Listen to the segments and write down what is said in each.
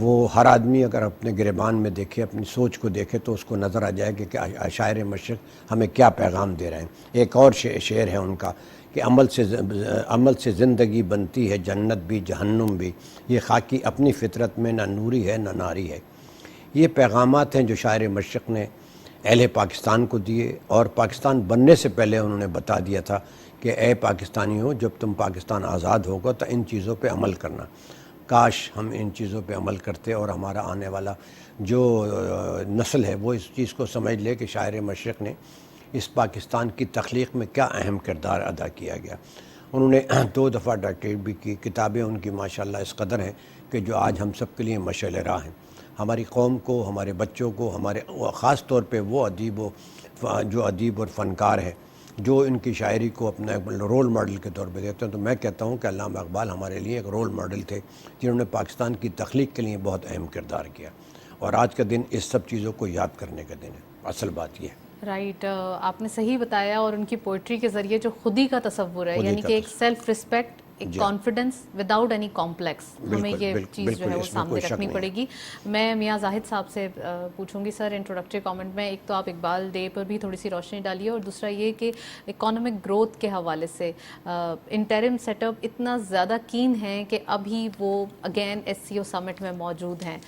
وہ ہر آدمی اگر اپنے گریبان میں دیکھے، اپنی سوچ کو دیکھے، تو اس کو نظر آ جائے کہ شاعر مشرق ہمیں کیا پیغام دے رہے ہیں۔ ایک اور شعر ہے ان کا کہ عمل سے زندگی بنتی ہے جنت بھی جہنم بھی، یہ خاکی اپنی فطرت میں نہ نوری ہے نہ ناری ہے۔ یہ پیغامات ہیں جو شاعر مشرق نے اہل پاکستان کو دیے، اور پاکستان بننے سے پہلے انہوں نے بتا دیا تھا کہ اے پاکستانیوں، جب تم پاکستان آزاد ہوگا تو ان چیزوں پہ عمل کرنا۔ کاش ہم ان چیزوں پہ عمل کرتے اور ہمارا آنے والا جو نسل ہے وہ اس چیز کو سمجھ لے کہ شاعر مشرق نے اس پاکستان کی تخلیق میں کیا اہم کردار ادا کیا گیا۔ انہوں نے 2 دفعہ ڈاکٹریٹ بھی کی، کتابیں ان کی ماشاءاللہ اس قدر ہیں کہ جو آج ہم سب کے لیے مشعل راہ ہیں۔ ہماری قوم کو، ہمارے بچوں کو، ہمارے خاص طور پہ وہ ادیب اور فنکار ہیں جو ان کی شاعری کو اپنا رول ماڈل کے طور پہ دیتے ہیں، تو میں کہتا ہوں کہ علامہ اقبال ہمارے لیے ایک رول ماڈل تھے جنہوں نے پاکستان کی تخلیق کے لیے بہت اہم کردار کیا، اور آج کا دن اس سب چیزوں کو یاد کرنے کا دن ہے۔ اصل بات یہ ہے۔ رائٹ، آپ نے صحیح بتایا، اور ان کی پوئٹری کے ذریعے جو خودی کا تصور ہے، یعنی کہ ایک سیلف رسپیکٹ، ایک کانفیڈنس وداؤٹ اینی کمپلیکس، ہمیں یہ چیز جو ہے وہ سامنے رکھنی پڑے گی۔ میں میاں زاہد صاحب سے پوچھوں گی سر انٹروڈکٹری کامنٹ میں، ایک تو آپ اقبال ڈے پر بھی تھوڑی سی روشنی ڈالیے، اور دوسرا یہ کہ اکانومک گروتھ کے حوالے سے انٹرم سیٹ اپ اتنا زیادہ کین ہیں کہ ابھی وہ اگین SCO سمٹ میں موجود ہیں۔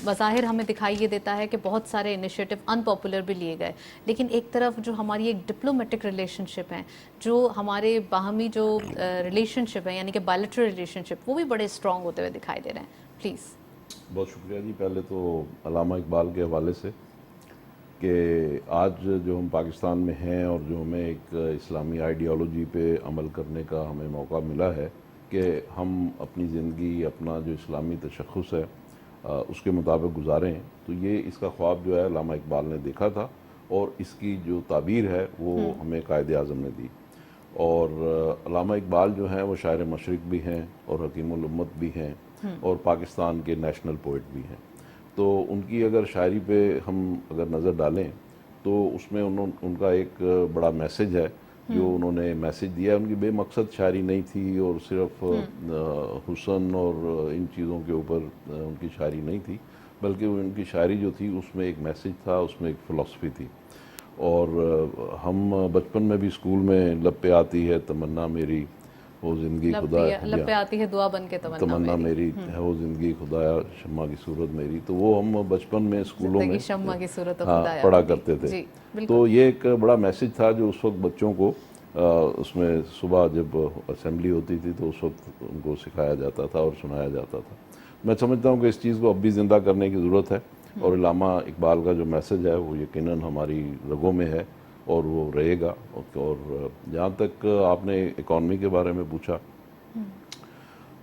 بظاہر ہمیں دکھائی یہ دیتا ہے کہ بہت سارے انیشیٹو ان پاپولر بھی لیے گئے، لیکن ایک طرف جو ہماری ایک ڈپلومیٹک ریلیشن شپ ہیں، جو ہمارے باہمی جو ریلیشن شپ ہیں، یعنی کہ بائلیٹرل ریلیشن شپ، وہ بھی بڑے اسٹرانگ ہوتے ہوئے دکھائی دے رہے ہیں۔ پلیز۔ بہت شکریہ جی۔ پہلے تو علامہ اقبال کے حوالے سے کہ آج جو ہم پاکستان میں ہیں اور جو ہمیں ایک اسلامی آئیڈیالوجی پہ عمل کرنے کا ہمیں موقع ملا ہے کہ ہم اپنی زندگی، اپنا جو اسلامی تشخص ہے اس کے مطابق گزاریں، تو یہ اس کا خواب جو ہے علامہ اقبال نے دیکھا تھا، اور اس کی جو تعبیر ہے وہ ہمیں قائد اعظم نے دی۔ اور علامہ اقبال جو ہیں وہ شاعر مشرق بھی ہیں اور حکیم الامت بھی ہیں اور پاکستان کے نیشنل پوئٹ بھی ہیں۔ تو ان کی اگر شاعری پہ ہم اگر نظر ڈالیں تو اس میں ان کا ایک بڑا میسج ہے جو انہوں نے میسج دیا ہے۔ ان کی بے مقصد شاعری نہیں تھی، اور صرف حسن اور ان چیزوں کے اوپر ان کی شاعری نہیں تھی، بلکہ ان کی شاعری جو تھی اس میں ایک میسج تھا، اس میں ایک فلسفی تھی۔ اور ہم بچپن میں بھی اسکول میں لب پہ آتی ہے تمنا میری، وہ زندگی خدا، لب پہ آتی ہے دعا بن کے تمنا میری ہے وہ زندگی خدایا شمع کی صورت میری، تو وہ ہم بچپن میں اسکولوں میں شمع کی صورت پڑھا کرتے تھے۔ تو یہ ایک بڑا میسج تھا جو اس وقت بچوں کو اس میں صبح جب اسمبلی ہوتی تھی تو اس وقت ان کو سکھایا جاتا تھا اور سنایا جاتا تھا۔ میں سمجھتا ہوں کہ اس چیز کو اب بھی زندہ کرنے کی ضرورت ہے، اور علامہ اقبال کا جو میسج ہے وہ یقیناً ہماری رگوں میں ہے اور وہ رہے گا۔ اور جہاں تک آپ نے اکانومی کے بارے میں پوچھا،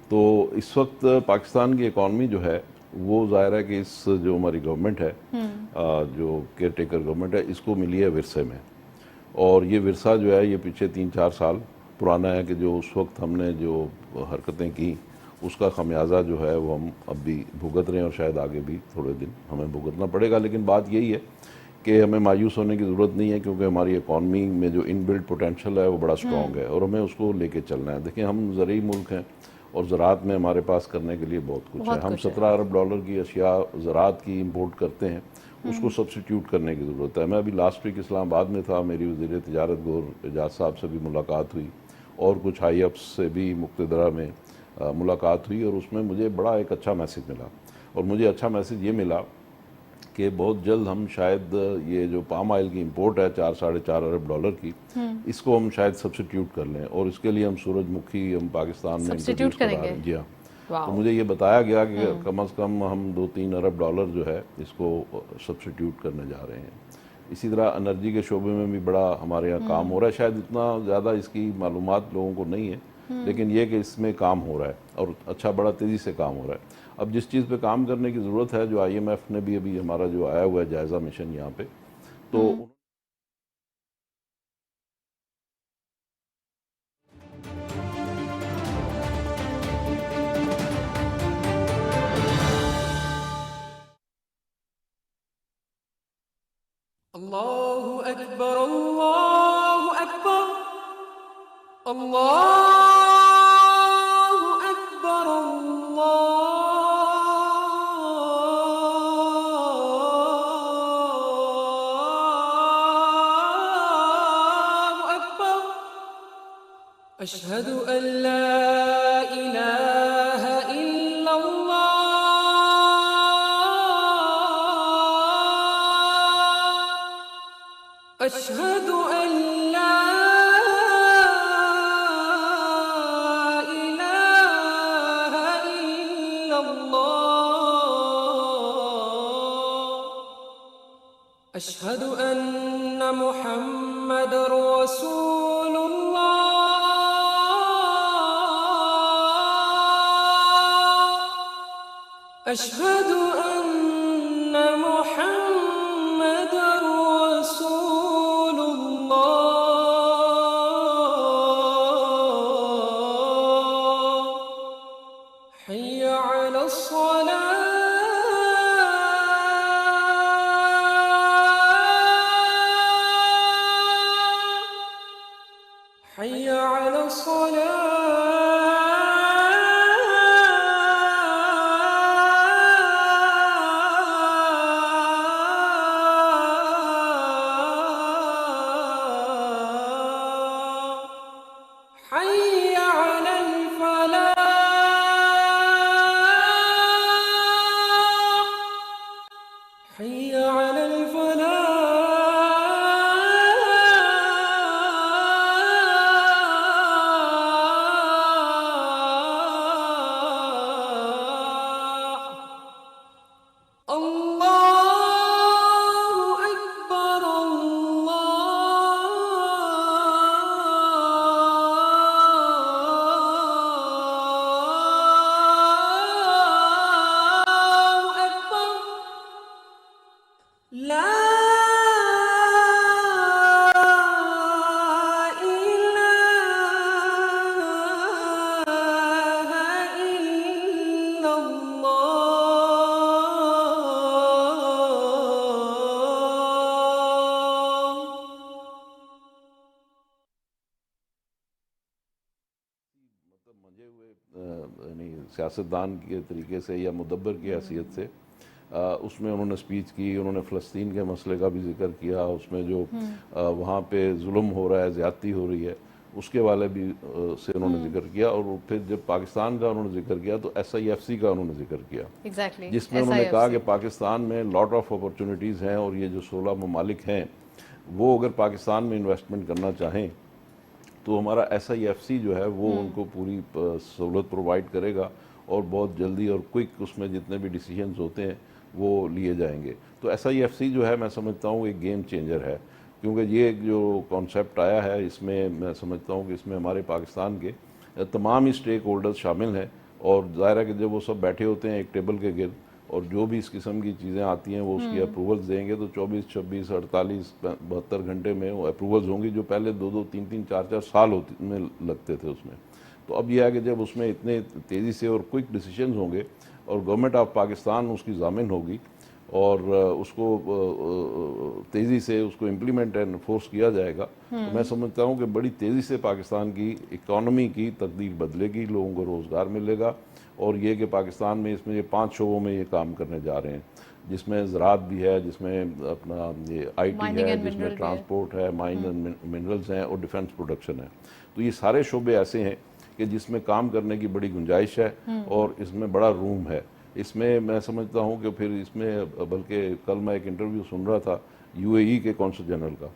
تو اس وقت پاکستان کی اکانومی جو ہے وہ ظاہر ہے کہ اس جو ہماری گورنمنٹ ہے، جو کیئر ٹیکر گورنمنٹ ہے، اس کو ملی ہے ورثے میں، اور یہ ورثہ جو ہے یہ پیچھے 3-4 سال پرانا ہے کہ جو اس وقت ہم نے جو حرکتیں کی اس کا خمیازہ جو ہے وہ ہم اب بھی بھگت رہے ہیں، اور شاید آگے بھی تھوڑے دن ہمیں بھگتنا پڑے گا۔ لیکن بات یہی ہے کہ ہمیں مایوس ہونے کی ضرورت نہیں ہے، کیونکہ ہماری اکانومی میں جو ان بلڈ پوٹینشیل ہے وہ بڑا اسٹرانگ ہے، اور ہمیں اس کو لے کے چلنا ہے۔ دیکھیں، ہم زرعی ملک ہیں اور زراعت میں ہمارے پاس کرنے کے لیے بہت کچھ ہے۔ ہم 17 ارب ڈالر کی اشیاء زراعت کی امپورٹ کرتے ہیں، اس کو سبسٹیوٹ کرنے کی ضرورت ہے۔ میں ابھی لاسٹ ویک اسلام آباد میں تھا، میری وزیر تجارت گور اعجاز صاحب سے بھی ملاقات ہوئی، اور کچھ ہائی اپس سے بھی مقتدرہ میں ملاقات ہوئی، اور اس میں مجھے بڑا ایک اچھا میسج ملا، اور مجھے اچھا میسج یہ ملا کہ بہت جلد ہم شاید یہ جو پام آئل کی امپورٹ ہے 4-4.5 ارب ڈالر کی، اس کو ہم شاید سبسٹیوٹ کر لیں، اور اس کے لیے ہم سورج مکھی ہم پاکستان میں انٹروڈیوس کرا رہے ہیں۔ جی ہاں، تو مجھے یہ بتایا گیا کہ کم از کم ہم 2-3 ارب ڈالر جو ہے اس کو سبسٹیوٹ کرنے جا رہے ہیں۔ اسی طرح انرجی کے شعبے میں بھی بڑا ہمارے یہاں کام ہو رہا ہے، شاید اتنا زیادہ اس کی معلومات لوگوں کو نہیں ہے، لیکن یہ کہ اس میں کام ہو رہا ہے، اور اچھا بڑا تیزی سے کام ہو رہا ہے۔ اب جس چیز پہ کام کرنے کی ضرورت ہے، جو IMF نے بھی ابھی ہمارا جو آیا ہوا ہے جائزہ مشن یہاں پہ، تو اللہ اکبر، اللہ اکبر، اللہ اکبر، اللہ أشهد أن لا إله إلا الله أشهد أن لا إله إلا الله أشهد أن محمد رسول الله أشهد أن محمد رسول الله حي على الصلاة حي على الصلاة حي على الفلاح حي على الفلاح الله أكبر الله أكبر لا إله إلا الله منجے ہوئے یعنی سیاستدان کے طریقے سے یا مدبر کی حیثیت سے اس میں انہوں نے سپیچ کی، انہوں نے فلسطین کے مسئلے کا بھی ذکر کیا، اس میں جو وہاں پہ ظلم ہو رہا ہے، زیادتی ہو رہی ہے، اس کے والے بھی سے انہوں نے ذکر کیا، اور پھر جب پاکستان کا انہوں نے ذکر کیا تو ایس آئی ایف سی کا انہوں نے ذکر کیا، ایگزیکٹلی جس میں انہوں نے کہا کہ پاکستان میں لاٹ آف اپرچونیٹیز ہیں، اور یہ جو 16 ممالک ہیں وہ اگر پاکستان میں انویسٹمنٹ کرنا چاہیں تو ہمارا ایس آئی ایف سی جو ہے وہ ان کو پوری سہولت پرووائڈ کرے گا، اور بہت جلدی اور کوئک اس میں جتنے بھی ڈیسیجنز ہوتے ہیں وہ لیے جائیں گے۔ تو ایس آئی ایف سی جو ہے میں سمجھتا ہوں ایک گیم چینجر ہے، کیونکہ یہ جو کانسیپٹ آیا ہے اس میں میں سمجھتا ہوں کہ اس میں ہمارے پاکستان کے تمام ہی اسٹیک ہولڈرز شامل ہیں، اور ظاہر ہے کہ جب وہ سب بیٹھے ہوتے ہیں ایک ٹیبل کے گرد اور جو بھی اس قسم کی چیزیں آتی ہیں وہ اس کی اپروولز دیں گے، تو 24 26 48 72 گھنٹے میں وہ اپروولز ہوں گی، جو پہلے 2 2 3 3 4 4 سال میں لگتے تھے اس میں۔ تو اب یہ ہے کہ جب اس میں اتنے تیزی سے اور کوئک ڈیسیشنز ہوں گے اور گورنمنٹ آف پاکستان اس کی ضامن ہوگی اور اس کو تیزی سے اس کو امپلیمنٹ اینڈ فورس کیا جائے گا، تو میں سمجھتا ہوں کہ بڑی تیزی سے پاکستان کی اکانومی کی تقدیر بدلے گی، لوگوں کو روزگار ملے گا، اور یہ کہ پاکستان میں اس میں یہ 5 شعبوں میں یہ کام کرنے جا رہے ہیں، جس میں زراعت بھی ہے، جس میں اپنا یہ آئی ٹی ہے، جس میں ٹرانسپورٹ ہے، مائن اینڈ منرلز ہیں، اور ڈیفنس پروڈکشن ہے۔ تو یہ سارے شعبے ایسے ہیں کہ جس میں کام کرنے کی بڑی گنجائش ہے، اور اس میں بڑا روم ہے۔ اس میں میں سمجھتا ہوں کہ پھر اس میں بلکہ کل میں ایک انٹرویو سن رہا تھا یو اے ای کے کونسل جنرل کا،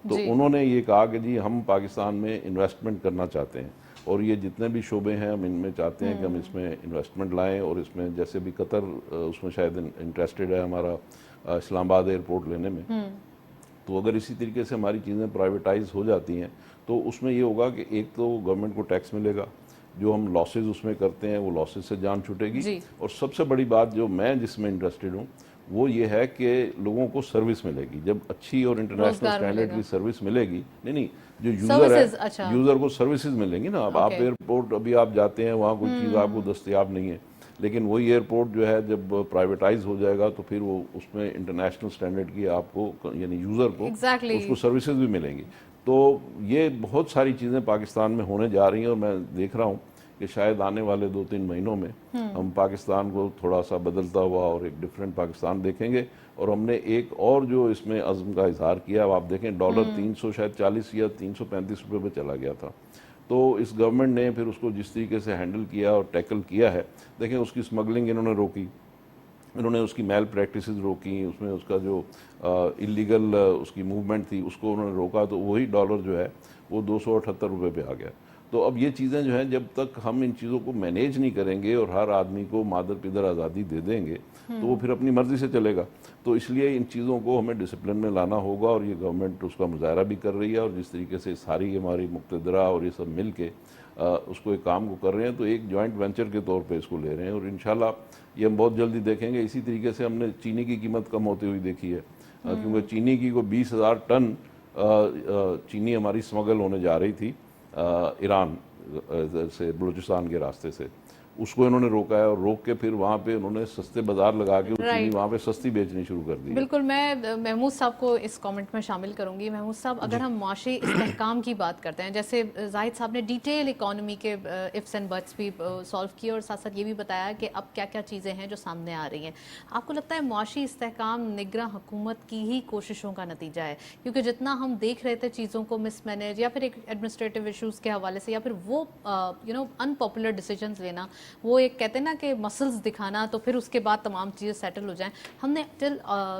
تو انہوں نے یہ کہا کہ جی ہم پاکستان میں انویسٹمنٹ کرنا چاہتے ہیں، اور یہ جتنے بھی شعبے ہیں ہم ان میں چاہتے ہیں کہ ہم اس میں انویسٹمنٹ لائیں، اور اس میں جیسے بھی قطر اس میں شاید انٹرسٹڈ ہے ہمارا اسلام آباد ایئرپورٹ لینے میں، تو اگر اسی طریقے سے ہماری چیزیں پرائیویٹائز ہو جاتی ہیں تو اس میں یہ ہوگا کہ ایک تو گورنمنٹ کو ٹیکس ملے گا، جو ہم لاسز اس میں کرتے ہیں وہ لاسز سے جان چھوٹے گی، اور سب سے بڑی بات جو میں جس میں انٹرسٹڈ ہوں وہ یہ ہے کہ لوگوں کو سروس ملے گی، جب اچھی اور انٹرنیشنل اسٹینڈرڈ کی سروس ملے گی، نہیں جو یوزر ہے یوزر کو سروسز ملیں گی نا۔ اب آپ ایئرپورٹ ابھی آپ جاتے ہیں وہاں کوئی چیز آپ کو دستیاب نہیں ہے، لیکن وہی ایئرپورٹ جو ہے جب پرائیویٹائز ہو جائے گا تو پھر وہ اس میں انٹرنیشنل اسٹینڈرڈ کی آپ کو یعنی یوزر کو اس کو سروسز بھی ملیں گی۔ تو یہ بہت ساری چیزیں پاکستان میں ہونے جا رہی ہیں، اور میں دیکھ رہا ہوں کہ شاید آنے والے 2-3 مہینوں میں ہم پاکستان کو تھوڑا سا بدلتا ہوا اور ایک ڈیفرنٹ پاکستان دیکھیں گے۔ اور ہم نے ایک اور جو اس میں عزم کا اظہار کیا، اب آپ دیکھیں ڈالر 300 شاید 40 یا 335 روپے پہ چلا گیا تھا، تو اس گورنمنٹ نے پھر اس کو جس طریقے سے ہینڈل کیا اور ٹیکل کیا ہے، دیکھیں اس کی اسمگلنگ انہوں نے روکی، انہوں نے اس کی میل پریکٹسز روکی، اس میں اس کا جو اللیگل اس کی موومنٹ تھی اس کو انہوں نے روکا، تو وہی ڈالر جو ہے وہ 278 روپے پہ آ گیا۔ تو اب یہ چیزیں جو ہیں جب تک ہم ان چیزوں کو مینیج نہیں کریں گے اور ہر آدمی کو مادر پدر آزادی دے دیں گے تو وہ پھر اپنی مرضی سے چلے گا۔ تو اس لیے ان چیزوں کو ہمیں ڈسپلن میں لانا ہوگا، اور یہ گورنمنٹ اس کا مظاہرہ بھی کر رہی ہے، اور جس طریقے سے ساری ہماری مقتدرہ اور یہ سب مل کے اس کو ایک کام کو کر رہے ہیں، تو ایک جوائنٹ وینچر کے طور پہ اس کو لے رہے ہیں، اور انشاءاللہ یہ ہم بہت جلدی دیکھیں گے۔ اسی طریقے سے ہم نے چینی کی قیمت کم ہوتی ہوئی دیکھی ہے، کیونکہ چینی کی کوئی 20,000 ٹن چینی ہماری اسمگل ہونے جا رہی تھی ایران سے، بلوچستان کے راستے سے، اس کو انہوں نے روکا ہے، اور روک کے پھر وہاں پہ انہوں نے سستے بازار لگا کے وہ چینی وہاں پہ سستی بیچنی شروع کر دی۔ بالکل، میں محمود صاحب کو اس کامنٹ میں شامل کروں گی۔ محمود صاحب، اگر ہم معاشی استحکام کی بات کرتے ہیں، جیسے زاہد صاحب نے ڈیٹیل اکانومی کے ifs اینڈ بٹس بھی سالو کیے، اور ساتھ ساتھ یہ بھی بتایا کہ اب کیا کیا چیزیں ہیں جو سامنے آ رہی ہیں، آپ کو لگتا ہے معاشی استحکام نگراں حکومت کی ہی کوششوں کا نتیجہ ہے؟ کیونکہ جتنا ہم دیکھ رہے تھے چیزوں کو مس مینیج یا پھر ایک ایڈمنسٹریٹو ایشوز کے حوالے سے، یا پھر وہ ان پاپولر ڈیسیجنز لینا، وہ ایک کہتے ہیں نا کہ مسلز دکھانا، تو پھر اس کے بعد تمام چیزیں سیٹل ہو جائیں، ہم نے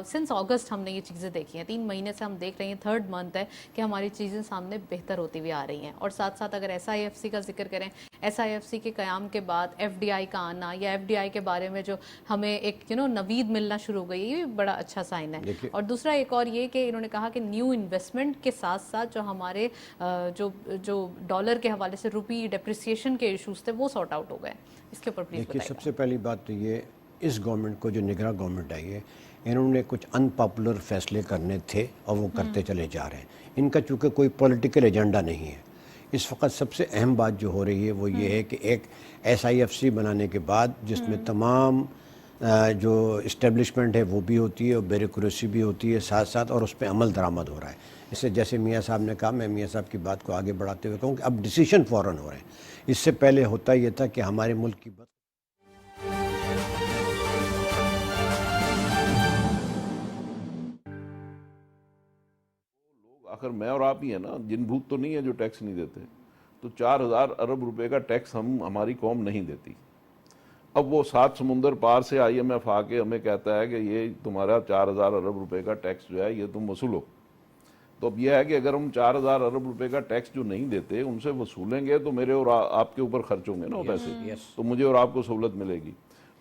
سنس اگست ہم نے یہ چیزیں دیکھی ہیں، 3 مہینے سے ہم دیکھ رہے ہیں، 3rd منتھ ہے کہ ہماری چیزیں سامنے بہتر ہوتی ہوئی آ رہی ہیں۔ اور ساتھ ساتھ اگر SIFC کا ذکر کریں، SIFC کے قیام کے بعد FDI کا آنا، یا FDI کے بارے میں جو ہمیں ایک نوید ملنا شروع ہو گئی، یہ بھی بڑا اچھا سائن ہے۔ اور دوسرا ایک اور یہ کہ انہوں نے کہا کہ نیو انویسٹمنٹ کے ساتھ ساتھ جو ہمارے جو ڈالر کے حوالے سے روپی ڈیپریسیشن کے ایشوز تھے وہ سارٹ آؤٹ ہو گئے۔ اس کے اوپر پلیز دیکھیے، بتائیے۔ سب سے پہلی بات تو یہ، اس گورنمنٹ کو جو نگراں گورنمنٹ آئی ہے، انہوں نے کچھ ان پاپولر فیصلے کرنے تھے اور وہ کرتے چلے جا رہے ہیں۔ ان کا چونکہ کوئی پولیٹیکل ایجنڈا نہیں ہے، اس وقت سب سے اہم بات جو ہو رہی ہے وہ یہ ہے کہ ایک SIFC بنانے کے بعد جس میں تمام جو اسٹیبلشمنٹ ہے وہ بھی ہوتی ہے اور بیوروکریسی بھی ہوتی ہے ساتھ ساتھ، اور اس پہ عمل درآمد ہو رہا ہے۔ اس سے جیسے میاں صاحب نے کہا، میں میاں صاحب کی بات کو آگے بڑھاتے ہوئے کہوں کہ اب ڈیسیشن فوراً ہو رہے ہیں۔ اس سے پہلے ہوتا یہ تھا کہ ہمارے ملک کی آخر میں اور آپ ہی ہیں نا، جن بھوت تو نہیں ہے جو ٹیکس نہیں دیتے، تو 4,000 ارب روپے کا ٹیکس ہماری قوم نہیں دیتی۔ اب وہ 7 سمندر پار سے IMF آ کے ہمیں کہتا ہے کہ یہ تمہارا 4,000 ارب روپے کا ٹیکس جو ہے یہ تم وصولو۔ تو اب یہ ہے کہ اگر ہم 4,000 ارب روپے کا ٹیکس جو نہیں دیتے ان سے وصولیں گے تو میرے اور آپ کے اوپر خرچ ہوں گے نا وہ پیسے، تو مجھے اور آپ کو سہولت ملے گی۔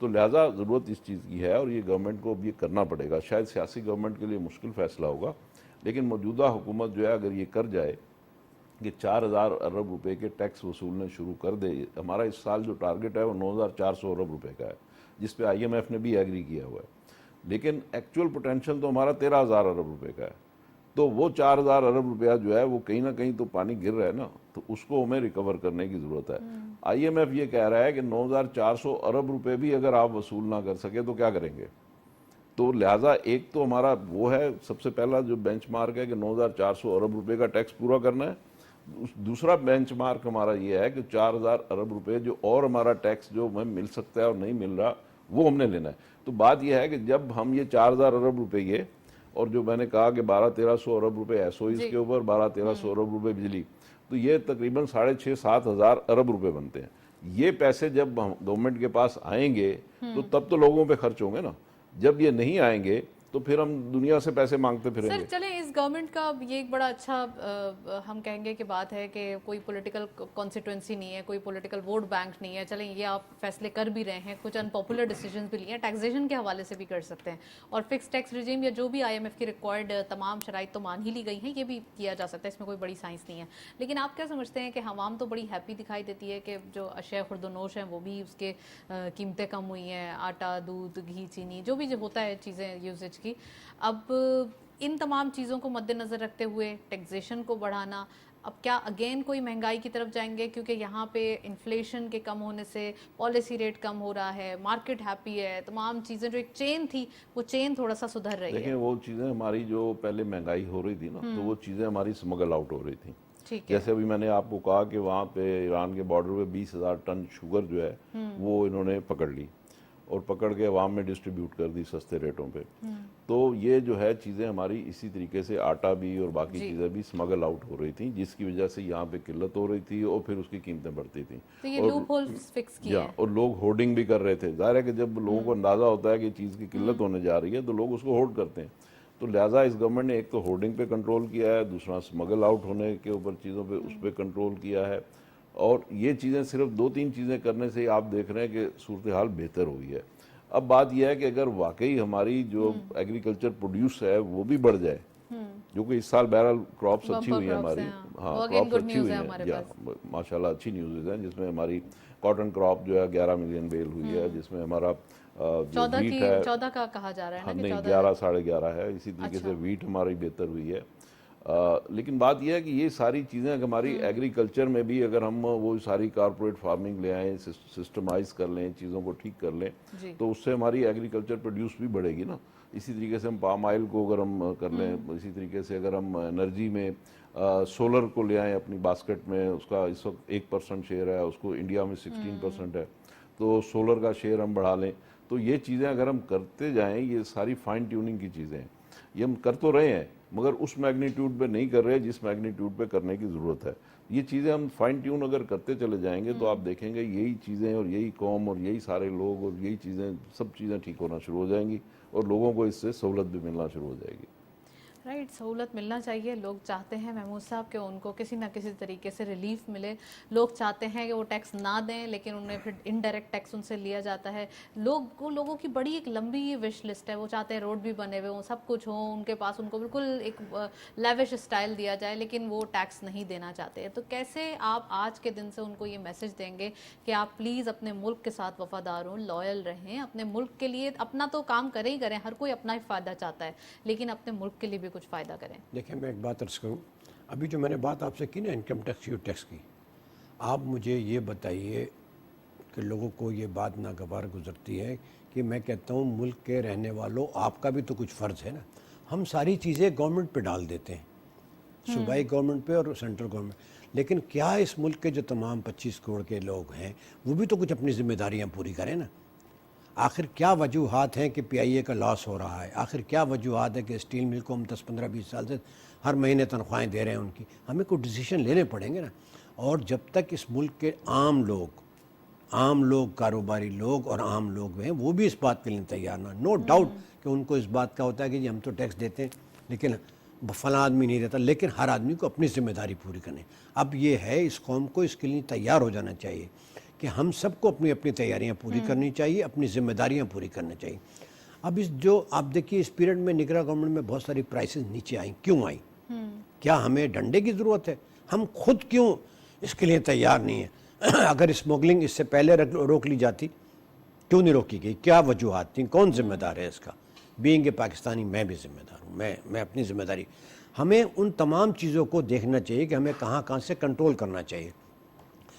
تو لہٰذا ضرورت اس چیز کی ہے، اور یہ گورنمنٹ کو اب یہ کرنا پڑے گا۔ شاید سیاسی گورنمنٹ کے لیے مشکل فیصلہ ہوگا، لیکن موجودہ حکومت جو ہے اگر یہ کر جائے کہ 4,000 ارب روپے کے ٹیکس وصولنے شروع کر دے، ہمارا اس سال جو ٹارگٹ ہے وہ 9,400 ارب روپے کا ہے، جس پہ IMF نے بھی ایگری کیا ہوا ہے، لیکن ایکچوئل پوٹینشیل تو ہمارا 13,000 ارب روپے کا ہے۔ تو وہ 4,000 ارب روپیہ جو ہے وہ کہیں نہ کہیں تو پانی گر رہا ہے نا، تو اس کو ہمیں ریکور کرنے کی ضرورت ہے۔ IMF یہ کہہ رہا ہے کہ 9,400 ارب روپے بھی اگر آپ وصول نہ کر سکے تو کیا کریں گے؟ تو لہٰذا ایک تو ہمارا وہ ہے سب سے پہلا جو بینچ مارک ہے کہ 9,400 ارب روپے کا ٹیکس پورا کرنا ہے۔ دوسرا بینچ مارک ہمارا یہ ہے کہ 4,000 ارب روپے جو اور ہمارا ٹیکس جو ہمیں مل سکتا ہے اور نہیں مل رہا وہ ہم نے لینا ہے۔ تو بات یہ ہے کہ جب ہم یہ 4,000 ارب روپے یہ، اور جو میں نے کہا کہ 12-1300 ارب روپے SOEs کے اوپر، 12-1300 ارب روپے بجلی، تو یہ تقریباً 6,500-7 ہزار ارب روپے بنتے ہیں۔ یہ پیسے جب گورنمنٹ کے پاس آئیں گے تو تب تو لوگوں پہ خرچ ہوں گے نا، جب یہ نہیں آئیں گے تو پھر ہم دنیا سے پیسے مانگتے پھریں گے۔ سر چلیں، اس گورنمنٹ کا یہ ایک بڑا اچھا ہم کہیں گے کہ بات ہے کہ کوئی پولیٹیکل کانسٹیٹوئنسی نہیں ہے، کوئی پولیٹیکل ووٹ بینک نہیں ہے۔ چلیں یہ آپ فیصلے کر بھی رہے ہیں، کچھ ان پاپولر ڈیسیجنز بھی لیے ہیں، ٹیکسیشن کے حوالے سے بھی کر سکتے ہیں، اور فکس ٹیکس ریجیم یا جو بھی IMF کی ریکوائرڈ تمام شرائط تو مان ہی لی گئی ہیں، یہ بھی کیا جا سکتا ہے، اس میں کوئی بڑی سائنس نہیں ہے۔ لیکن آپ کیا سمجھتے ہیں کہ عوام تو بڑی ہیپی دکھائی دیتی ہے کہ جو اشیاء خرد و نوش ہیں وہ بھی اس کے قیمتیں کم ہوئی ہیں، آٹا، دودھ، گھی، چینی، جو بھی جو ہوتا ہے چیزیں یوزیج کی۔ اب ان تمام چیزوں کو مد نظر رکھتے ہوئے ٹیکسیشن کو بڑھانا، اب کیا اگین کوئی مہنگائی کی طرف جائیں گے؟ کیونکہ یہاں پہ انفلیشن کے کم ہونے سے پالیسی ریٹ کم ہو رہا ہے، مارکیٹ ہیپی ہے، تمام چیزیں جو ایک چین تھی وہ چین تھوڑا سا سدھر رہی ہے۔ دیکھیں وہ چیزیں ہماری جو پہلے مہنگائی ہو رہی تھی نا، تو وہ چیزیں ہماری اسمگل آؤٹ ہو رہی تھیں۔ جیسے ابھی میں نے آپ کو کہا کہ وہاں پہ ایران کے بارڈر پہ 20,000 ٹن شوگر جو ہے وہ انہوں نے پکڑ لی، اور پکڑ کے عوام میں ڈسٹریبیوٹ کر دی سستے ریٹوں پہ. تو یہ جو ہے چیزیں ہماری اسی طریقے سے آٹا بھی اور باقی چیزیں بھی اسمگل آؤٹ ہو رہی تھیں، جس کی وجہ سے یہاں پہ قلت ہو رہی تھی اور پھر اس کی قیمتیں بڑھتی تھیں. تو یہ لوپ ہولز فکس کیے ہیں. اور لوگ ہورڈنگ بھی کر رہے تھے. ظاہر ہے کہ جب لوگوں کو اندازہ ہوتا ہے کہ چیز کی قلت ہونے جا رہی ہے تو لوگ اس کو ہولڈ کرتے ہیں. تو لہٰذا اس گورنمنٹ نے ایک تو ہورڈنگ پہ کنٹرول کیا ہے، دوسرا اسمگل آؤٹ ہونے کے اوپر چیزوں پہ اس پہ کنٹرول کیا ہے. اور یہ چیزیں صرف 2-3 چیزیں کرنے سے ہی آپ دیکھ رہے ہیں کہ صورتحال بہتر ہوئی ہے. اب بات یہ ہے کہ اگر واقعی ہماری جو ایگریکلچر پروڈیوس ہے وہ بھی بڑھ جائے، جو کہ اس سال بہرحال کراپس اچھی ہوئی ہیں ہماری. ہاں کراپس اچھی ہوئی ہیں ماشاء اللہ، اچھی نیوزز ہیں، جس میں ہماری کاٹن کراپ جو ہے 11 ملین بیل ہوئی ہے، جس میں ہمارا جو ویٹ ہے 14 کا کہا جا رہا ہے نا، نہیں 11 11.5 ہے. اسی طریقے سے ویٹ ہماری بہتر ہوئی ہے. لیکن بات یہ ہے کہ یہ ساری چیزیں اگر ہماری ایگریکلچر میں بھی اگر ہم وہ ساری کارپوریٹ فارمنگ لے آئیں، سسٹمائز کر لیں، چیزوں کو ٹھیک کر لیں، تو اس سے ہماری ایگریکلچر پروڈیوس بھی بڑھے گی نا. اسی طریقے سے ہم پام آئل کو اگر ہم کر لیں، اسی طریقے سے اگر ہم انرجی میں سولر کو لے آئیں اپنی باسکٹ میں، اس کا اس وقت 1% شیئر ہے، اس کو انڈیا میں 16% ہے، تو سولر کا شیئر ہم بڑھا لیں. تو یہ چیزیں اگر ہم کرتے جائیں، یہ ساری فائن ٹیوننگ کی چیزیں ہیں. یہ ہم کر تو رہے ہیں مگر اس میگنیٹیوڈ پہ نہیں کر رہے جس میگنیٹیوڈ پہ کرنے کی ضرورت ہے. یہ چیزیں ہم فائن ٹیون اگر کرتے چلے جائیں گے تو آپ دیکھیں گے یہی چیزیں اور یہی قوم اور یہی سارے لوگ اور یہی چیزیں سب چیزیں ٹھیک ہونا شروع ہو جائیں گی اور لوگوں کو اس سے سہولت بھی ملنا شروع ہو جائے گی. رائٹ، سہولت ملنا چاہیے. لوگ چاہتے ہیں محمود صاحب کہ ان کو کسی نہ کسی طریقے سے ریلیف ملے. لوگ چاہتے ہیں کہ وہ ٹیکس نہ دیں لیکن انہیں پھر انڈائریکٹ ٹیکس ان سے لیا جاتا ہے. لوگوں کی بڑی ایک لمبی وش لسٹ ہے. وہ چاہتے ہیں روڈ بھی بنے ہوئے ہوں، سب کچھ ہوں ان کے پاس، ان کو بالکل ایک لیوش اسٹائل دیا جائے، لیکن وہ ٹیکس نہیں دینا چاہتے. تو کیسے آپ آج کے دن سے ان کو یہ میسج دیں گے کہ آپ پلیز اپنے ملک کے ساتھ وفادار ہوں، لائل رہیں، اپنے ملک کے لیے اپنا تو کام کریں ہی کریں، ہر کوئی اپنا ہی فائدہ چاہتا ہے، لیکن اپنے ملک کے لیے بھی کچھ فائدہ کریں. دیکھیں میں ایک بات عرض کروں، ابھی جو میں نے بات آپ سے کی نا انکم ٹیکس یو ٹیکس کی، آپ مجھے یہ بتائیے کہ لوگوں کو یہ بات ناگوار گزرتی ہے کہ میں کہتا ہوں ملک کے رہنے والوں آپ کا بھی تو کچھ فرض ہے نا. ہم ساری چیزیں گورنمنٹ پہ ڈال دیتے ہیں، صوبائی گورنمنٹ پہ اور سینٹرل گورنمنٹ، لیکن کیا اس ملک کے جو تمام 25 کروڑ کے لوگ ہیں وہ بھی تو کچھ اپنی ذمہ داریاں پوری کریں نا. آخر کیا وجوہات ہیں کہ پی آئی اے کا لاس ہو رہا ہے؟ آخر کیا وجوہات ہے کہ اسٹیل مل کو ہم 10-15-20 سال سے ہر مہینے تنخواہیں دے رہے ہیں ان کی؟ ہمیں کوئی ڈیسیشن لینے پڑیں گے نا. اور جب تک اس ملک کے عام لوگ کاروباری لوگ اور عام لوگ ہیں وہ بھی اس بات کے لیے تیار نہ، نو ڈاؤٹ کہ ان کو اس بات کا ہوتا ہے کہ جی ہم تو ٹیکس دیتے ہیں لیکن فلاں آدمی نہیں دیتا، لیکن ہر آدمی کو اپنی ذمہ داری پوری کرنی. اب یہ ہے اس قوم کو اس کے لیے تیار ہو جانا چاہیے کہ ہم سب کو اپنی اپنی تیاریاں پوری کرنی چاہیے، اپنی ذمہ داریاں پوری کرنی چاہیے. اب جو آپ دیکھیے اس پیریڈ میں نگراں گورنمنٹ میں بہت ساری پرائسز نیچے آئیں. کیوں آئیں؟ کیا ہمیں ڈنڈے کی ضرورت ہے؟ ہم خود کیوں اس کے لیے تیار نہیں ہیں؟ اگر اسمگلنگ اس سے پہلے روک لی جاتی کیوں نہیں روکی گئی؟ کیا وجوہات تھیں؟ کون ذمہ دار ہے اس کا؟ بینگ اے پاکستانی میں بھی ذمہ دار ہوں، میں اپنی ذمہ داری. ہمیں ان تمام چیزوں کو دیکھنا چاہیے کہ ہمیں کہاں سے کنٹرول کرنا چاہیے.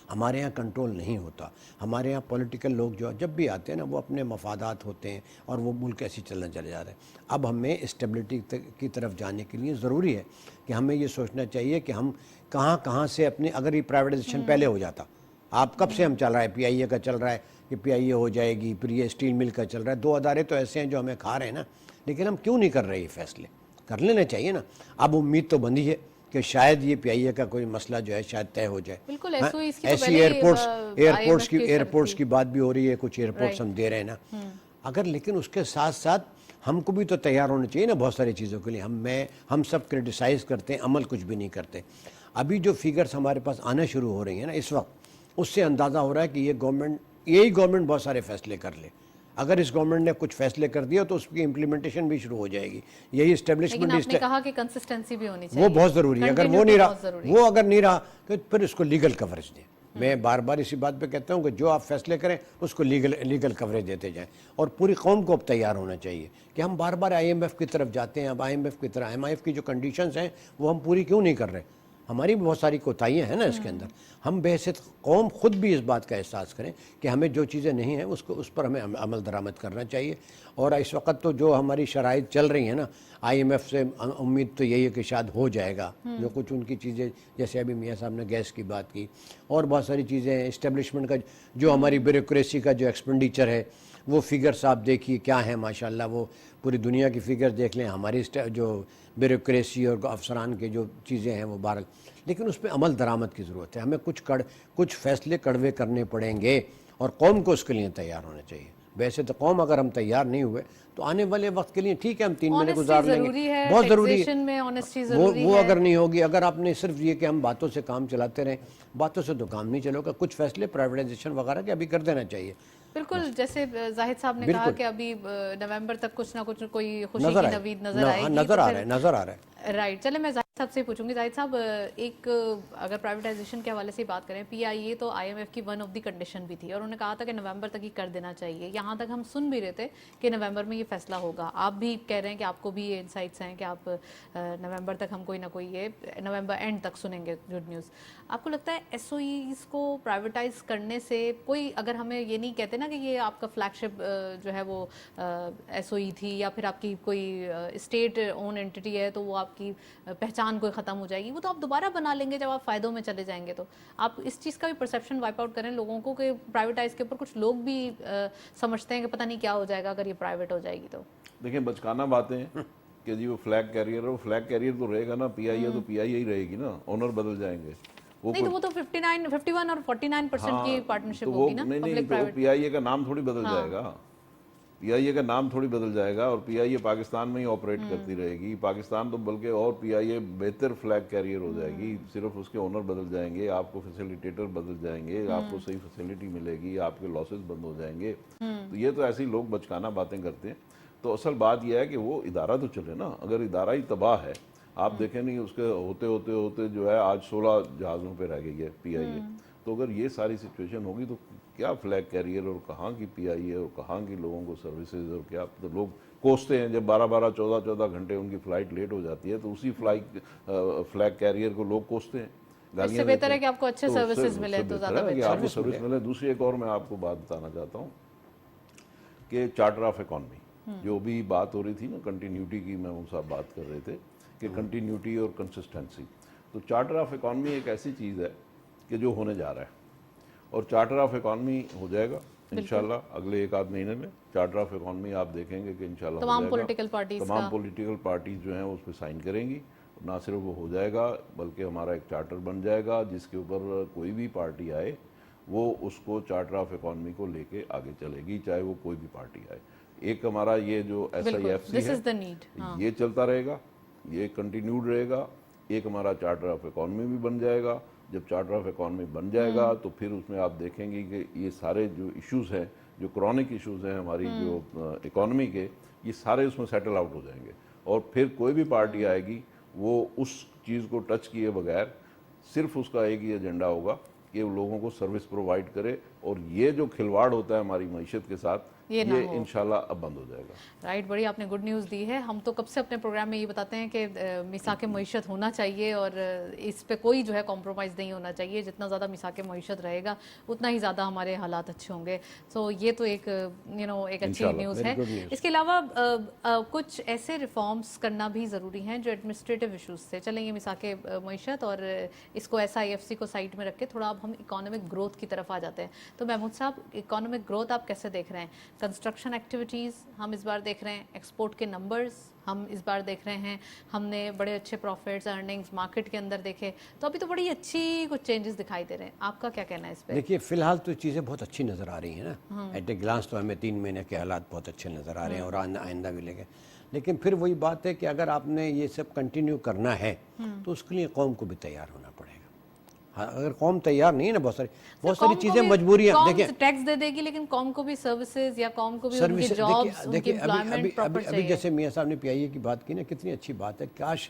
ہمارے ہاں کنٹرول نہیں ہوتا. ہمارے ہاں پولیٹیکل لوگ جو جب بھی آتے ہیں نا وہ اپنے مفادات ہوتے ہیں اور وہ ملک ایسے چلنے چلے جا رہے ہیں. اب ہمیں اسٹیبلٹی کی طرف جانے کے لیے ضروری ہے کہ ہمیں یہ سوچنا چاہیے کہ ہم کہاں سے اپنے، اگر یہ پرائیویٹائزیشن پہلے ہو جاتا، آپ کب سے ہم چل رہا ہے پی آئی اے کا چل رہا ہے کہ پی آئی اے ہو جائے گی، پھر یہ اسٹیل مل کا چل رہا ہے. 2 ادارے تو ایسے ہیں جو ہمیں کھا رہے ہیں نا، لیکن ہم کیوں نہیں کر رہے یہ فیصلے؟ کر لینا چاہیے نا. اب امید تو بندی ہے کہ شاید یہ پی آئی اے کا کوئی مسئلہ جو ہے شاید طے ہو جائے. بالکل ایسی ایئرپورٹس کی بات بھی ہو رہی ہے، کچھ ایئرپورٹس ہم دے رہے ہیں نا. اگر لیکن اس کے ساتھ ساتھ ہم کو بھی تو تیار ہونا چاہیے نا بہت ساری چیزوں کے لیے. ہم سب کرٹیسائز کرتے ہیں، عمل کچھ بھی نہیں کرتے. ابھی جو فیگرز ہمارے پاس آنا شروع ہو رہی ہیں نا اس وقت، اس سے اندازہ ہو رہا ہے کہ یہی گورنمنٹ بہت سارے فیصلے کر لے. اگر اس گورنمنٹ نے کچھ فیصلے کر دیا تو اس کی امپلیمنٹیشن بھی شروع ہو جائے گی. یہی اسٹیبلشمنٹ، لیکن آپ نے کہا کہ کنسسٹنسی بھی ہونی چاہیے، وہ بہت ضروری ہے. اگر وہ نہیں رہا، وہ اگر نہیں رہا تو پھر اس کو لیگل کوریج دیں. میں بار بار اسی بات پہ کہتا ہوں کہ جو آپ فیصلے کریں اس کو لیگل کوریج دیتے جائیں. اور پوری قوم کو اب تیار ہونا چاہیے کہ ہم بار بار آئی ایم ایف کی طرف جاتے ہیں. اب آئی ایم ایف کی جو کنڈیشنز ہیں وہ ہم پوری کیوں نہیں کر رہے؟ ہماری بھی بہت ساری کوتاہیاں ہیں نا اس کے اندر. ہم بحیثیت قوم خود بھی اس بات کا احساس کریں کہ ہمیں جو چیزیں نہیں ہیں اس پر ہمیں عمل درآمد کرنا چاہیے. اور اس وقت تو جو ہماری شرائط چل رہی ہیں نا, IMF سے امید تو یہی ہے کہ شاید ہو جائے گا. جو کچھ ان کی چیزیں, جیسے ابھی میاں صاحب نے گیس کی بات کی, اور بہت ساری چیزیں ہیں, اسٹیبلشمنٹ کا جو ہماری بیوروکریسی کا جو ایکسپینڈیچر ہے, وہ فگرس آپ دیکھیے کیا ہیں ماشاءاللہ. وہ پوری دنیا کی فگر دیکھ لیں, ہماری جو بیوروکریسی اور افسران کے جو چیزیں ہیں وہ بہرحال, لیکن اس پہ عمل درآمد کی ضرورت ہے. ہمیں کچھ فیصلے کڑوے کرنے پڑیں گے اور قوم کو اس کے لیے تیار ہونا چاہیے. ویسے تو قوم اگر ہم تیار نہیں ہوئے تو آنے والے وقت کے لیے ٹھیک ہے ہم 3 مہینے گزار لیں گے, بہت ضروری ہے وہ اگر نہیں ہوگی. اگر آپ نے صرف یہ کہ ہم باتوں سے کام چلاتے رہیں, باتوں سے تو کام نہیں چلے گا. کچھ فیصلے پرائیویٹائزیشن وغیرہ کے ابھی کر دینا چاہیے. بالکل, جیسے زاہد صاحب نے کہا کہ ابھی نومبر تک کچھ نہ کچھ کوئی خوشی کی نوید نظر آئے گی. نظر آ رہا ہے. رائٹ, چلے میں زاہد صاحب سے پوچھوں گی. زاہد صاحب, ایک اگر پرائیویٹائزیشن کے حوالے سے بات کریں, PIA تو IMF کی ون آف دی کنڈیشن بھی تھی, اور انہوں نے کہا تھا کہ نومبر تک ہی کر دینا چاہیے. یہاں تک ہم سن بھی رہے تھے کہ نومبر میں یہ فیصلہ ہوگا. آپ بھی کہہ رہے ہیں کہ آپ کو بھی یہ انسائٹس ہیں کہ آپ نومبر تک ہم کوئی نہ کوئی یہ نومبر اینڈ تک سنیں گے گڈ نیوز. آپ کو لگتا ہے SOEs کو پرائیویٹائز کرنے سے کوئی, اگر ہمیں یہ نہیں کہتے نا کہ یہ آپ کا فلیگ شپ جو ہے وہ SOE تھی, یا پھر آپ کی کوئی اسٹیٹ اون اینٹی ہے تو وہ آپ کی پہچان کوئی ختم ہو جائے گی, وہ تو آپ دوبارہ بنا لیں گے جب آپ فائدوں میں چلے جائیں گے. تو آپ اس چیز کا بھی پرسیپشن وائپ آؤٹ کریں لوگوں کو کہ پرائیویٹائز کے اوپر کچھ لوگ بھی سمجھتے ہیں کہ پتہ نہیں کیا ہو جائے گا اگر یہ پرائیویٹ ہو جائے گی. تو دیکھیں بچکانہ باتیں ہیں کہ جی وہ فلیگ کیریئر ہے, وہ فلیگ کیریئر تو رہے گا نا. PIA تو PIA ہی رہے گی نا, اونر بدل جائیں گے. نہیں, وہ تو 51 اور 49% کی پارٹنرشپ ہوگی نا. نہیں, تو PIA کا نام تھوڑی بدل جائے گا. PIA کا نام تھوڑی بدل جائے گا, اور PIA پاکستان میں ہی آپریٹ کرتی رہے گی. پاکستان تو بلکہ اور PIA بہتر فلیگ کیریئر ہو جائے گی. صرف اس کے اونر بدل جائیں گے, آپ کو فیسیلیٹیٹر بدل جائیں گے, آپ کو صحیح فیسیلیٹی ملے گی, آپ کے لاسز بند ہو جائیں گے. تو یہ تو ایسے لوگ بچکانہ باتیں کرتے ہیں. تو اصل بات یہ ہے کہ وہ ادارہ تو چلے نا. اگر ادارہ ہی تباہ ہے, آپ دیکھیں نہیں اس کے ہوتے ہوتے ہوتے جو ہے آج 16 جہازوں پہ رہ گئی ہے PIA. تو اگر یہ ساری سچویشن ہوگی تو کیا فلیگ کیریئر, اور کہاں کی PIA, اور کہاں کی لوگوں کو سروسز, اور کیا تو لوگ کوستے ہیں. جب 12 14 گھنٹے ان کی فلائٹ لیٹ ہو جاتی ہے تو اسی فلیگ کیریئر کو لوگ کوستے ہیں. اس سے بہتر ہے کہ آپ کو اچھے سروسز ملے تو زیادہ بہتر ہے. آپ کو سروس ملے. دوسری ایک اور میں آپ کو بات بتانا چاہتا ہوں کہ چارٹر آف اکانومی, جو بھی بات ہو رہی تھی نا کنٹینیوٹی کی, میں ان صاحب بات کر رہے تھے کہ کنٹینیوٹی اور کنسسٹنسی. تو چارٹر آف اکانومی ایک ایسی چیز ہے کہ جو ہونے جا رہا ہے, اور چارٹر آف اکانومی ہو جائے گا انشاءاللہ اگلے 1-8 مہینے میں. چارٹر آف اکانومی آپ دیکھیں گے کہ انشاءاللہ تمام پولیٹیکل پارٹیز جو ہیں اس پہ سائن کریں گی. نہ صرف وہ ہو جائے گا بلکہ ہمارا ایک چارٹر بن جائے گا جس کے اوپر کوئی بھی پارٹی آئے وہ اس کو چارٹر آف اکانومی کو لے کے آگے چلے گی, چاہے وہ کوئی بھی پارٹی آئے. ایک ہمارا یہ جو SIFC ہے یہ چلتا رہے گا, یہ کنٹینیوڈ رہے گا. ایک ہمارا چارٹر آف اکانومی بھی بن جائے گا. جب چارٹر آف اکانومی بن جائے گا تو پھر اس میں آپ دیکھیں گے کہ یہ سارے جو ایشوز ہیں, جو کرونک ایشوز ہیں ہماری جو اکانومی کے, یہ سارے اس میں سیٹل آؤٹ ہو جائیں گے. اور پھر کوئی بھی پارٹی آئے گی وہ اس چیز کو ٹچ کیے بغیر صرف اس کا ایک ہی ایجنڈا ہوگا کہ وہ لوگوں کو سروس پرووائڈ کرے. اور یہ جو کھلواڑ ہوتا ہے ہماری معیشت کے ساتھ, یہ انشاءاللہ اب بند ہو جائے گا. رائٹ, بڑی آپ نے گڈ نیوز دی ہے. ہم تو کب سے اپنے پروگرام میں یہ بتاتے ہیں کہ میثاق معیشت ہونا چاہیے اور اس پہ کوئی جو ہے کمپرومائز نہیں ہونا چاہیے. جتنا زیادہ میثاق معیشت رہے گا اتنا ہی زیادہ ہمارے حالات اچھے ہوں گے. سو یہ تو ایک ایک اچھی نیوز ہے. اس کے علاوہ کچھ ایسے ریفارمز کرنا بھی ضروری ہیں جو ایڈمنسٹریٹو ایشوز سے چلیں. یہ میثاق معیشت اور اس کو SIFC کو سائٹ میں رکھ کے تھوڑا اب ہم اکانومک گروتھ کی طرف آ جاتے ہیں. تو محمود صاحب, اکانومک گروتھ آپ کیسے دیکھ رہے ہیں؟ کنسٹرکشن ایکٹیویٹیز ہم اس بار دیکھ رہے ہیں, ایکسپورٹ کے نمبرز ہم اس بار دیکھ رہے ہیں, ہم نے بڑے اچھے پروفٹس ارننگز مارکیٹ کے اندر دیکھے, تو ابھی تو بڑی اچھی کچھ چینجز دکھائی دے رہے ہیں. آپ کا کیا کہنا ہے اس پہ؟ دیکھیے فی الحال تو چیزیں بہت اچھی نظر آ رہی ہیں نا. ایٹ اے گلانس تو ہمیں 3 مہینے کے حالات بہت اچھے نظر آ رہے ہیں اور آئندہ بھی لے گئے. لیکن پھر وہی بات ہے کہ اگر آپ نے یہ سب کنٹینیو کرنا ہے تو اس کے لیے قوم کو بھی تیار ہونا پڑے گا. اگر قوم تیار نہیں ہے نا, بہت ساری چیزیں مجبوریاں, دیکھیں ٹیکس دے دے گی لیکن قوم کو بھی سروسز یا قوم کو بھی ان کی جابز, ان کی امپلائمنٹ پراپر چاہیے. ابھی جیسے میاں صاحب نے PIA کی بات کی نا, کتنی اچھی بات ہے. کاش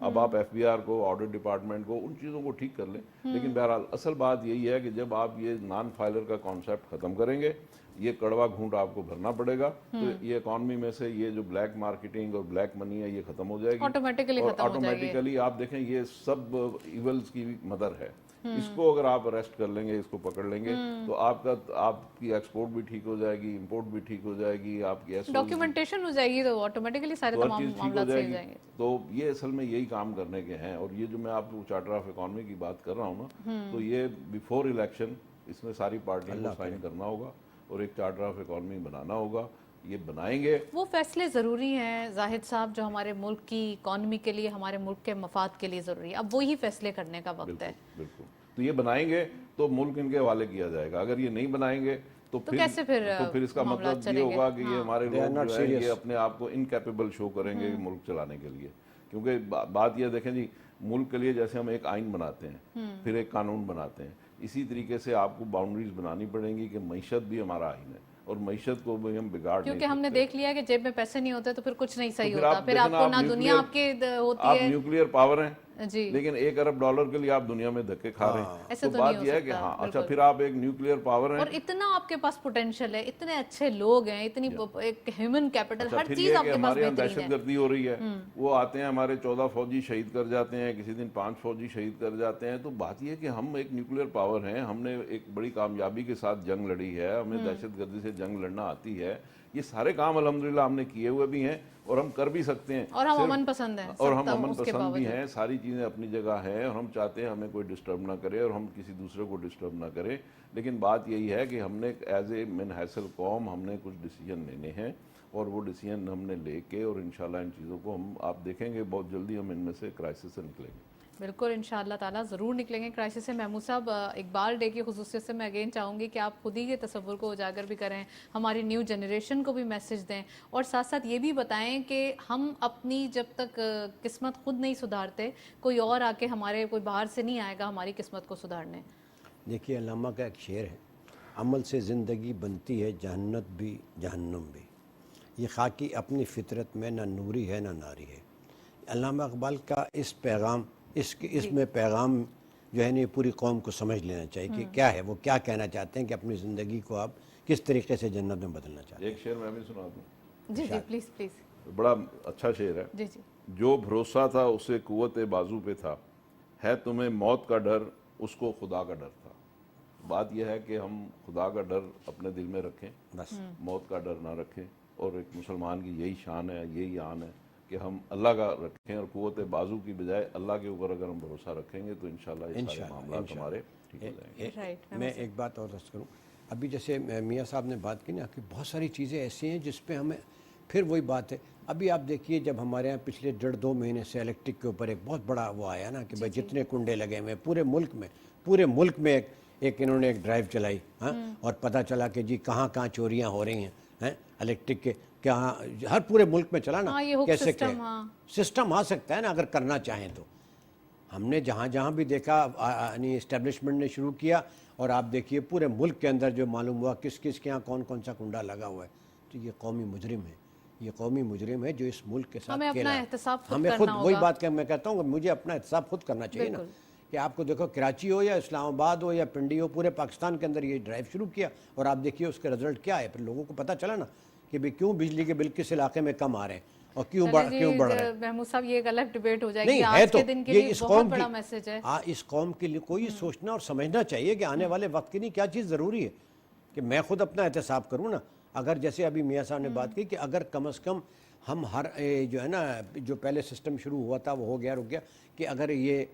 اب آپ FBR کو, آڈٹ ڈپارٹمنٹ کو, ان چیزوں کو ٹھیک کر لیں. لیکن بہرحال اصل بات یہی ہے کہ جب آپ یہ نان فائلر کا کانسیپٹ ختم کریں گے, یہ کڑوا گھونٹ آپ کو بھرنا پڑے گا, تو یہ اکانومی میں سے یہ جو بلیک مارکیٹنگ اور بلیک منی ہے یہ ختم ہو جائے گی, آٹومیٹکلی اور ختم ہو جائے گی. آٹومیٹیکلی آپ دیکھیں یہ سب ایولز کی مدر ہے. اس کو اگر آپ اریسٹ کر لیں گے, اس کو پکڑ لیں گے, تو آپ کی ایکسپورٹ بھی ٹھیک ہو جائے گی, امپورٹ بھی ٹھیک ہو جائے گی, آپ کی ڈاکیومنٹیشن ہو جائے گی تو آٹومیٹکلی سارے تمام معاملات صحیح ہو جائیں گے. تو یہ اصل میں یہی کام کرنے کے ہیں. اور یہ جو میں آپ کو چارٹر آف اکانومی کی بات کر رہا ہوں نا, تو یہ بیفور الیکشن اس میں ساری پارٹیوں کو سائن کرنا ہوگا اور ایک چارٹر آف اکانومی بنانا ہوگا. یہ بنائیں گے. وہ فیصلے ضروری ہیں زاہد صاحب جو ہمارے ملک کی اکانومی کے لیے, ہمارے ملک کے مفاد کے لیے ضروری ہے. اب وہی فیصلے کرنے کا وقت ہے. بالکل. تو یہ بنائیں گے تو ملک ان کے حوالے کیا جائے گا. اگر یہ نہیں بنائیں گے تو کیسے پھر اس کا مطلب یہ ہوگا کہ یہ ہمارے لوگ جو ہے یہ اپنے آپ کو انکیپیبل شو کریں گے ملک چلانے کے لیے. کیونکہ بات یہ دیکھیں جی, ملک کے لیے جیسے ہم ایک آئین بناتے ہیں, پھر ایک قانون بناتے ہیں, اسی طریقے سے آپ کو باؤنڈریز بنانی پڑیں گی کہ معیشت بھی ہمارا آئین ہے, اور معیشت کو بھی ہم بگاڑ نہیں. کیونکہ ہم نے دیکھ لیا کہ جیب میں پیسے نہیں ہوتے تو پھر کچھ نہیں صحیح ہوتا. پھر آپ کو نہ دنیا آپ کے ہوتی ہے. آپ نیوکلیئر پاور ہیں جی, لیکن $1 ارب کے لیے آپ دنیا میں دھکے کھا رہے ہیں. ایسے تو بات یہ ہے کہ ہاں اچھا, پھر آپ ایک نیوکلیئر پاور ہیں اور اتنا آپ کے پاس پوٹینشیل ہے, اتنے اچھے لوگ ہیں, اتنی ایک ہیومن کیپٹل, ہر چیز آپ کے پاس ہمارے یہاں بہترین دہشت ہے. گردی ہو رہی ہے, وہ آتے ہیں ہمارے 14 فوجی شہید کر جاتے ہیں, کسی دن 5 فوجی شہید کر جاتے ہیں. تو بات یہ ہے کہ ہم ایک نیوکلیئر پاور ہیں, ہم نے ایک بڑی کامیابی کے ساتھ جنگ لڑی ہے, ہمیں دہشت گردی سے جنگ لڑنا آتی ہے. یہ سارے کام الحمدللہ ہم نے کیے ہوئے بھی ہیں اور ہم کر بھی سکتے ہیں, اور ہم امن پسند ہیں, اور ہم امن پسند بھی ہیں. ساری چیزیں اپنی جگہ ہیں اور ہم چاہتے ہیں ہمیں کوئی ڈسٹرب نہ کرے اور ہم کسی دوسرے کو ڈسٹرب نہ کریں. لیکن بات یہی ہے کہ ہم نے ایز اے من حیثیت قوم ہم نے کچھ ڈیسیجن لینے ہیں, اور وہ ڈیسیجن ہم نے لے کے, اور انشاءاللہ ان چیزوں کو ہم آپ دیکھیں گے بہت جلدی ہم ان میں سے کرائسس سے نکلیں گے. بالکل انشاءاللہ تعالیٰ ضرور نکلیں گے کرائسس سے. محمود صاحب, اقبال ڈے کی خصوصیت سے میں اگین چاہوں گی کہ آپ خود ہی کے تصور کو اجاگر بھی کریں, ہماری نیو جنریشن کو بھی میسج دیں, اور ساتھ ساتھ یہ بھی بتائیں کہ ہم اپنی جب تک قسمت خود نہیں سدھارتے, کوئی اور آ کے ہمارے, کوئی باہر سے نہیں آئے گا ہماری قسمت کو سدھارنے. دیکھیے علامہ کا ایک شعر ہے, عمل سے زندگی بنتی ہے جہنت بھی جہنم بھی, یہ خاکی اپنی فطرت میں نہ نوری ہے نہ ناری ہے. علامہ اقبال کا اس پیغام, اس میں پیغام جو ہے نا پوری قوم کو سمجھ لینا چاہیے کہ کیا ہے, وہ کیا کہنا چاہتے ہیں کہ اپنی زندگی کو آپ کس طریقے سے جنت میں بدلنا چاہتے ہیں. ایک شعر میں بھی سنا دوں. جی جی پلیز پلیز. بڑا اچھا شعر ہے. جی جی. جو بھروسہ تھا اسے قوت بازو پہ تھا, ہے تمہیں موت کا ڈر اس کو خدا کا ڈر تھا. بات یہ ہے کہ ہم خدا کا ڈر اپنے دل میں رکھیں, بس موت کا ڈر نہ رکھیں. اور ایک مسلمان کی یہی شان ہے, یہی آن ہے کہ ہم اللہ کا رکھیں, اور قوت بازو کی بجائے اللہ کے اوپر اگر ہم بھروسہ رکھیں گے تو انشاءاللہ یہ سارے معاملات ہمارے ٹھیک ہو جائیں گے. میں ایک بات اور عرض کروں, ابھی جیسے میاں صاحب نے بات کی نا کہ بہت ساری چیزیں ایسی ہیں جس پہ ہمیں پھر وہی بات ہے. ابھی آپ دیکھیے جب ہمارے یہاں پچھلے 1.5-2 مہینے سے الیکٹرک کے اوپر ایک بہت بڑا وہ آیا نا کہ بھائی جتنے کنڈے لگے ہوئے پورے ملک میں ایک انہوں نے ایک ڈرائیو چلائی, ہاں, اور پتہ چلا کہ جی کہاں کہاں چوریاں ہو رہی ہیں الیکٹرک کے, کہاں ہر پورے ملک میں چلا نا. کیسے سسٹم آ سکتا ہے نا اگر کرنا چاہیں تو. ہم نے جہاں جہاں بھی دیکھا یعنی اسٹیبلشمنٹ نے شروع کیا, اور آپ دیکھیے پورے ملک کے اندر جو معلوم ہوا کس کس کے یہاں کون کون سا کنڈا لگا ہوا ہے. تو یہ قومی مجرم ہے, یہ قومی مجرم ہے جو اس ملک کے ساتھ کھیلا ہے. ہمیں خود وہی بات کہ میں کہتا ہوں کہ مجھے اپنا احتساب خود کرنا چاہیے نا, کہ آپ کو دیکھو کراچی ہو یا اسلام آباد ہو یا پنڈی ہو, پورے پاکستان کے اندر یہ ڈرائیو شروع کیا, اور آپ دیکھیے اس کا رزلٹ کیا ہے. پھر لوگوں کو پتہ چلا نا کہ بھئی کیوں بجلی کے بل کس علاقے میں کم آ رہے ہیں اور کیوں بڑھ رہے ہیں. محمود صاحب یہ ایک الگ ڈیبیٹ ہو جائے گی, نہیں ہے آج تو کے دن کے لیے یہ اس بہت قوم بڑا میسج ہے. اس قوم کے لیے کوئی سوچنا اور سمجھنا چاہیے کہ آنے والے وقت کے لیے کیا چیز ضروری ہے. کہ میں خود اپنا احتساب کروں نا, اگر جیسے ابھی میاں صاحب نے بات کی کہ اگر کم از کم ہم ہر جو ہے نا جو پہلے سسٹم شروع ہوا تھا وہ ہو گیا رک گیا, کہ اگر یہ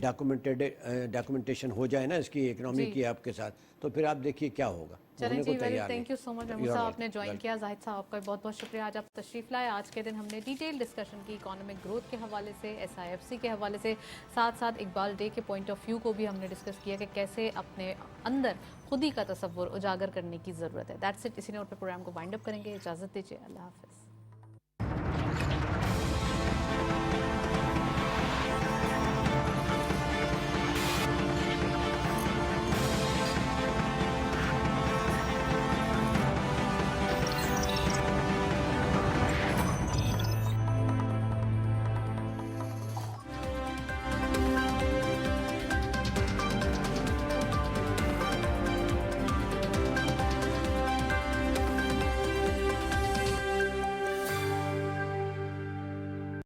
ڈاکومنٹیشن ہو جائے نا اس کی اکنامی کی آپ کے ساتھ, تو پھر آپ دیکھیے کیا ہوگا. چلیں جی, تھینک یو سو مچ محمود صاحب, آپ نے جوائن کیا. زاہد صاحب آپ کا بہت بہت شکریہ, آج آپ تشریف لائے. آج کے دن ہم نے ڈیٹیل ڈسکشن کی اکانومک گروتھ کے حوالے سے, SIFC کے حوالے سے, ساتھ ساتھ اقبال ڈے کے پوائنٹ آف ویو کو بھی ہم نے ڈسکس کیا کہ کیسے اپنے اندر خود ہی کا تصور اجاگر کرنے کی ضرورت ہے. That's it. اسی نوٹ پہ پروگرام کو وائنڈ اپ کریں گے. اجازت دیجیے, اللہ حافظ.